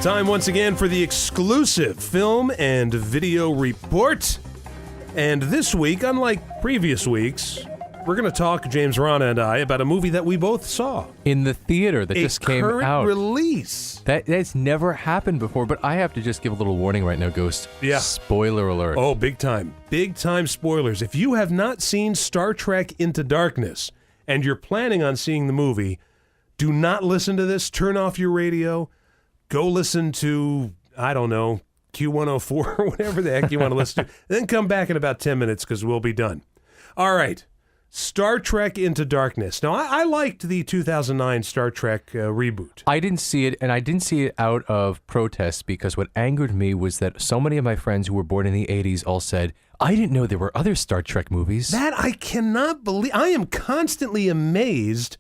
Time once again for the exclusive film and video report. And this week, unlike previous weeks, we're going to talk, James Rana and I, about a movie that we both saw. In the theater that just came out. A current release. That's never happened before, but I have to just give a little warning right now, Ghost. Yeah. Spoiler alert. Oh, big time. Big time spoilers. If you have not seen Star Trek Into Darkness and you're planning on seeing the movie, do not listen to this. Turn off your radio. Go listen to, I don't know, Q104 or whatever the heck you want to listen to. Then come back in about 10 minutes because we'll be done. All right. Star Trek Into Darkness. Now, I liked the 2009 Star Trek reboot. I didn't see it, and I didn't see it out of protest because what angered me was that so many of my friends who were born in the 80s all said, I didn't know there were other Star Trek movies. That I cannot believe. I am constantly amazed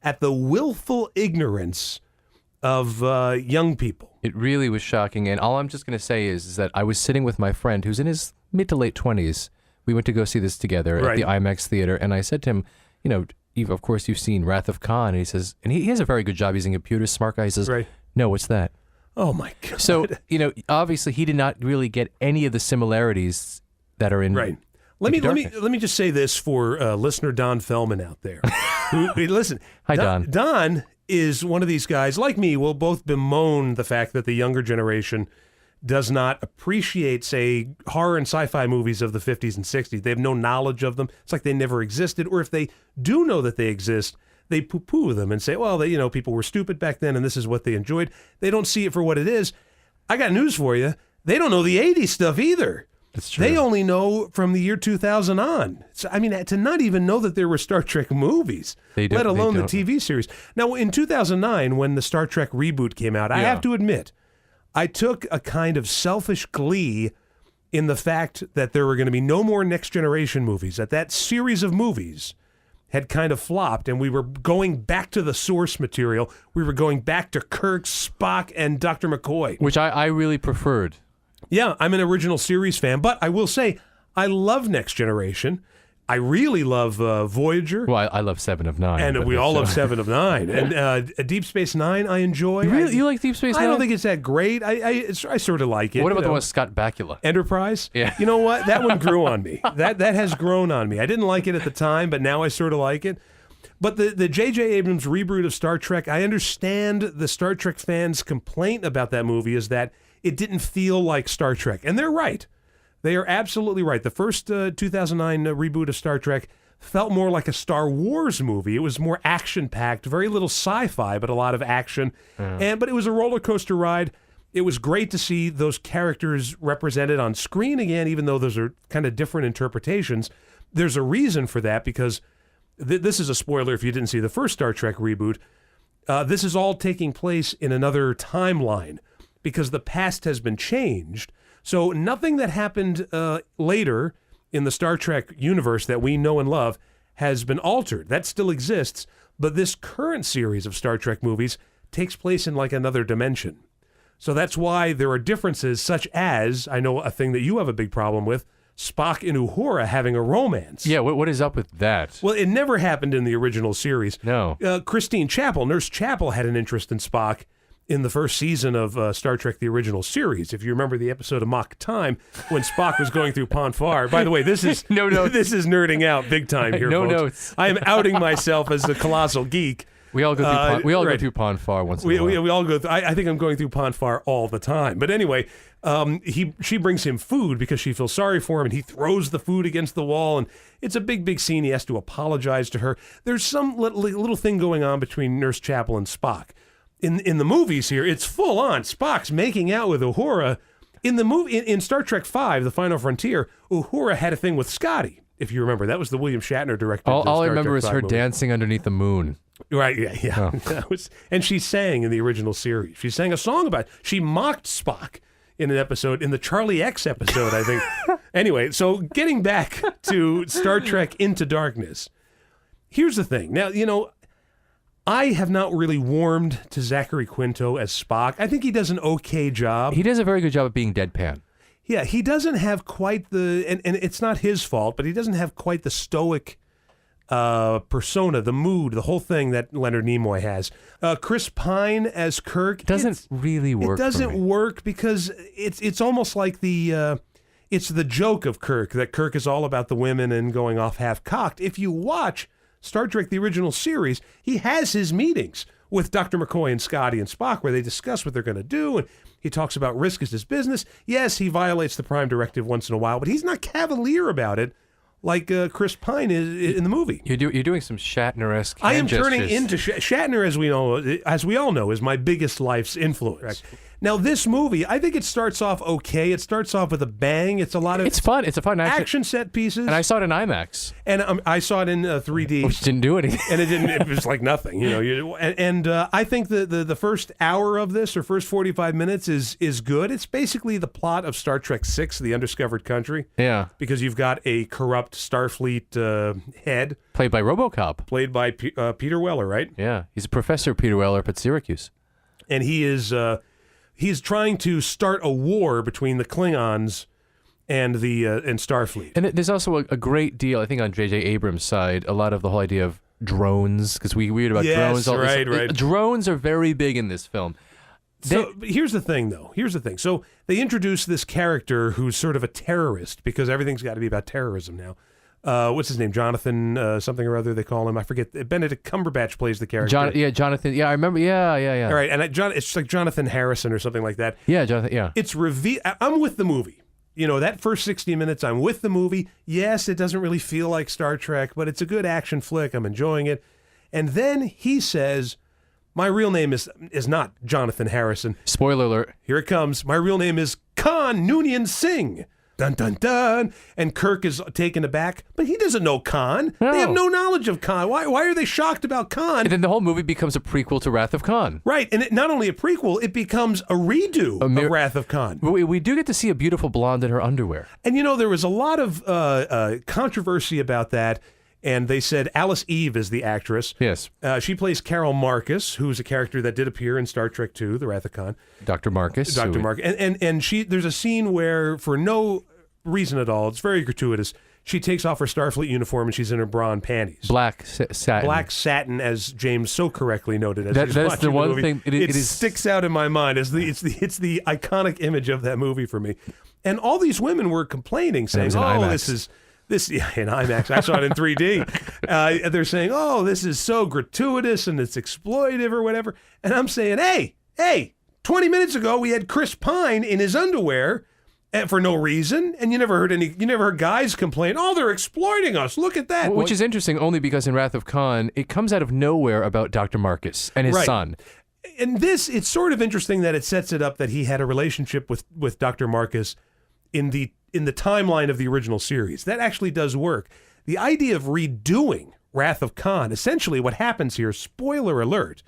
at the willful ignorance of young people. It really was shocking, and all I'm just going to say is that I was sitting with my friend who's in his mid to late 20s. We went to go see this together at the IMAX theater, and I said to him, you know, of course you've seen Wrath of Khan, and he says, and he has a very good job using computers, smart guy. He says, no, what's that? Oh my God. So, you know, obviously he did not really get any of the similarities that are in. Right. Let me just say this for listener Don Fellman out there. Listen, hi Don. Don is one of these guys like me. Will both bemoan the fact that the younger generation does not appreciate, say, horror and sci-fi movies of the 50s and 60s. They have no knowledge of them. It's like they never existed. Or if they do know that they exist, they poo-poo them and say, well, people were stupid back then and this is what they enjoyed. They don't see it for what it is. I got news for you. They don't know the 80s stuff either. That's true. They only know from the year 2000 on. So, I mean, to not even know that there were Star Trek movies, let alone the TV series. Now, in 2009, when the Star Trek reboot came out, I have to admit, I took a kind of selfish glee in the fact that there were going to be no more Next Generation movies, that series of movies had kind of flopped, and we were going back to the source material. We were going back to Kirk, Spock, and Dr. McCoy. Which I really preferred. Yeah, I'm an original series fan, but I will say I love Next Generation. I really love Voyager. Well, I love 7 of 9. And we all love 7 of 9. And Deep Space Nine I enjoy. You like Deep Space Nine? I don't think it's that great. I sort of like it. What about the one with Scott Bakula? Enterprise? Yeah. You know what? That one grew on me. That has grown on me. I didn't like it at the time, but now I sort of like it. But the J.J. Abrams reboot of Star Trek, I understand the Star Trek fans' complaint about that movie is that it didn't feel like Star Trek. And they're right. They are absolutely right. The first 2009 reboot of Star Trek felt more like a Star Wars movie. It was more action-packed, very little sci-fi, but a lot of action. But it was a roller coaster ride. It was great to see those characters represented on screen again, even though those are kind of different interpretations. There's a reason for that because this is a spoiler if you didn't see the first Star Trek reboot. This is all taking place in another timeline because the past has been changed. So nothing that happened later in the Star Trek universe that we know and love has been altered. That still exists, but this current series of Star Trek movies takes place in like another dimension. So that's why there are differences such as, I know a thing that you have a big problem with, Spock and Uhura having a romance. Yeah, what is up with that? Well, it never happened in the original series. No. Christine Chapel, Nurse Chapel, had an interest in Spock in the first season of Star Trek, the original series. If you remember the episode of Mock Time when Spock was going through Pon farr. By the way, this is this is nerding out big time here, folks. Notes. I am outing myself as a colossal geek. We all go through go through Pon farr once in a while. We all go through. I think I'm going through Pon farr all the time. But anyway, she brings him food because she feels sorry for him, and he throws the food against the wall, and it's a big scene. He has to apologize to her. There's some little thing going on between Nurse Chapel and Spock. In the movies here, it's full on. Spock's making out with Uhura. In the movie, in Star Trek V, The Final Frontier, Uhura had a thing with Scotty. If you remember, that was the William Shatner directed. All I remember is her dancing underneath the moon. Right? Yeah. Oh. And she sang in the original series. She sang a song about it. She mocked Spock in an episode, in the Charlie X episode, I think. Anyway, so getting back to Star Trek Into Darkness. Here's the thing. Now, I have not really warmed to Zachary Quinto as Spock. I think he does an okay job. He does a very good job of being deadpan. Yeah, he doesn't have quite the, and it's not his fault, but he doesn't have quite the stoic persona, the mood, the whole thing that Leonard Nimoy has. Chris Pine as Kirk doesn't really work. It doesn't work because it's almost like it's the joke of Kirk, that Kirk is all about the women and going off half-cocked. If you watch Star Trek, the original series, he has his meetings with Dr. McCoy and Scotty and Spock where they discuss what they're going to do, and he talks about risk as his business. Yes, he violates the Prime Directive once in a while, but he's not cavalier about it like Chris Pine is in the movie. You're doing some Shatner-esque I am gestures. turning into Shatner, as we all know, is my biggest life's influence. Right. Now, this movie, I think it starts off okay. It starts off with a bang. It's a lot of... It's fun. It's a fun action set pieces. And I saw it in IMAX. And I saw it in 3D. Which didn't do anything. And it didn't. It was like nothing, you know. And I think the first hour of this, or first 45 minutes, is good. It's basically the plot of Star Trek VI, The Undiscovered Country. Yeah. Because you've got a corrupt Starfleet head. Played by RoboCop. Played by Peter Weller, right? Yeah. He's a professor, Peter Weller, up at Syracuse. And he is... he's trying to start a war between the Klingons and Starfleet. And there's also a great deal, I think, on J.J. Abrams' side, a lot of the whole idea of drones, because we read about drones. Right. Drones are very big in this film. So here's the thing, though. So they introduce this character who's sort of a terrorist, because everything's got to be about terrorism now. What's his name? Jonathan something or other they call him. I forget. Benedict Cumberbatch plays the character. Jonathan. Yeah, I remember. Yeah. All right, and it's like Jonathan Harrison or something like that. Yeah, Jonathan. Yeah. It's I'm with the movie. You know, that first 60 minutes, I'm with the movie. Yes, it doesn't really feel like Star Trek, but it's a good action flick. I'm enjoying it. And then he says, my real name is not Jonathan Harrison. Spoiler alert. Here it comes. My real name is Khan Noonien Singh. Dun, dun, dun. And Kirk is taken aback, but he doesn't know Khan. No. They have no knowledge of Khan. Why are they shocked about Khan? And then the whole movie becomes a prequel to Wrath of Khan. Right, and not only a prequel, it becomes a redo of Wrath of Khan. We do get to see a beautiful blonde in her underwear. And you know, there was a lot of controversy about that, and they said Alice Eve is the actress. Yes. She plays Carol Marcus, who's a character that did appear in Star Trek II, The Wrath of Khan. Dr. Marcus. Dr. Marcus. And there's a scene where, for no reason at all, it's very gratuitous, she takes off her Starfleet uniform and she's in her bra and panties. Black satin. Black satin, as James so correctly noted. As that's the one thing. It sticks out in my mind. It's the iconic image of that movie for me. And all these women were complaining, saying, "Oh, IMAX. this in IMAX. I saw it in 3D." They're saying, "Oh, this is so gratuitous and it's exploitive or whatever." And I'm saying, "Hey, 20 minutes ago we had Chris Pine in his underwear." For no reason, and you never heard guys complain, "Oh, they're exploiting us, look at that." Which is interesting only because in Wrath of Khan, it comes out of nowhere about Dr. Marcus and his son. And this, it's sort of interesting that it sets it up that he had a relationship with Dr. Marcus in the timeline of the original series. That actually does work. The idea of redoing Wrath of Khan, essentially what happens here, spoiler alert,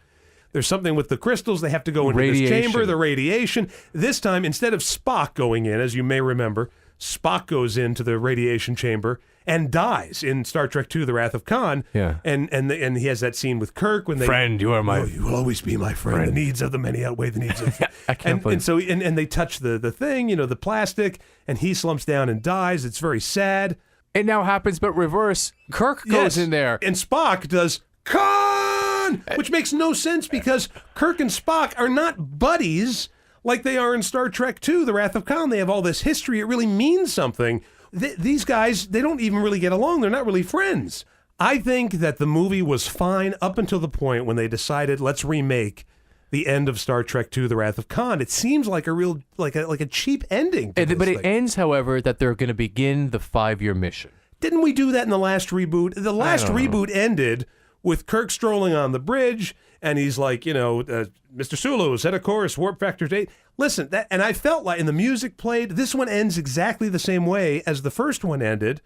there's something with the crystals. They have to go into this chamber, the radiation. This time, instead of Spock going in, as you may remember, Spock goes into the radiation chamber and dies in Star Trek II, The Wrath of Khan. Yeah. And he has that scene with Kirk when they... Friend, you are my... Oh, you will always be my friend. The needs of the many outweigh the needs of... I can't believe... And so they touch the thing, the plastic, and he slumps down and dies. It's very sad. It now happens, but reverse. Kirk goes in there. And Spock does... Khan! Which makes no sense because Kirk and Spock are not buddies like they are in Star Trek II, The Wrath of Khan. They have all this history. It really means something. These guys, they don't even really get along. They're not really friends. I think that the movie was fine up until the point when they decided, let's remake the end of Star Trek II, The Wrath of Khan. It seems like a real, like a cheap ending. But it ends, however, that they're going to begin the 5-year mission. Didn't we do that in the last reboot? The last reboot ended with Kirk strolling on the bridge, and he's like, Mr. Sulu, set a course, warp factor 8. Listen, and I felt like, and the music played, this one ends exactly the same way as the first one ended,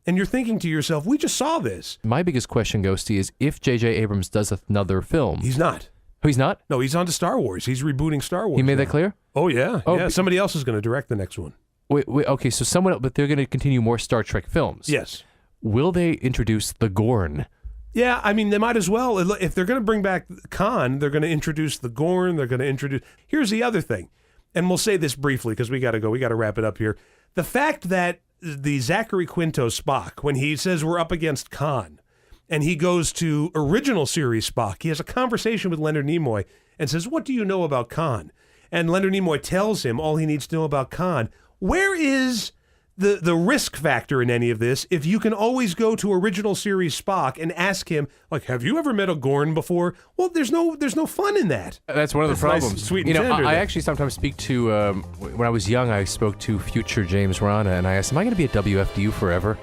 and you're thinking to yourself, we just saw this. My biggest question, Ghosty, is if J.J. Abrams does another film. He's not. Oh, he's not? No, he's on to Star Wars. He's rebooting Star Wars. He made that clear? Oh, yeah. Yeah. Somebody else is going to direct the next one. Wait, okay, so someone else, but they're going to continue more Star Trek films. Yes. Will they introduce the Gorn? Yeah, I mean, they might as well. If they're going to bring back Khan, they're going to introduce the Gorn. They're going to introduce... Here's the other thing, and we'll say this briefly because we got to go. We got to wrap it up here. The fact that the Zachary Quinto Spock, when he says we're up against Khan, and he goes to original series Spock. He has a conversation with Leonard Nimoy and says, "What do you know about Khan?" And Leonard Nimoy tells him all he needs to know about Khan. Where is the risk factor in any of this if you can always go to original series Spock and ask him, like, have you ever met a Gorn before? Well, there's no fun in that. That's one of the problems. Nice, sweet and tender. I actually sometimes speak to, when I was young, I spoke to future James Rana, and I asked him, am I going to be at WFDU forever?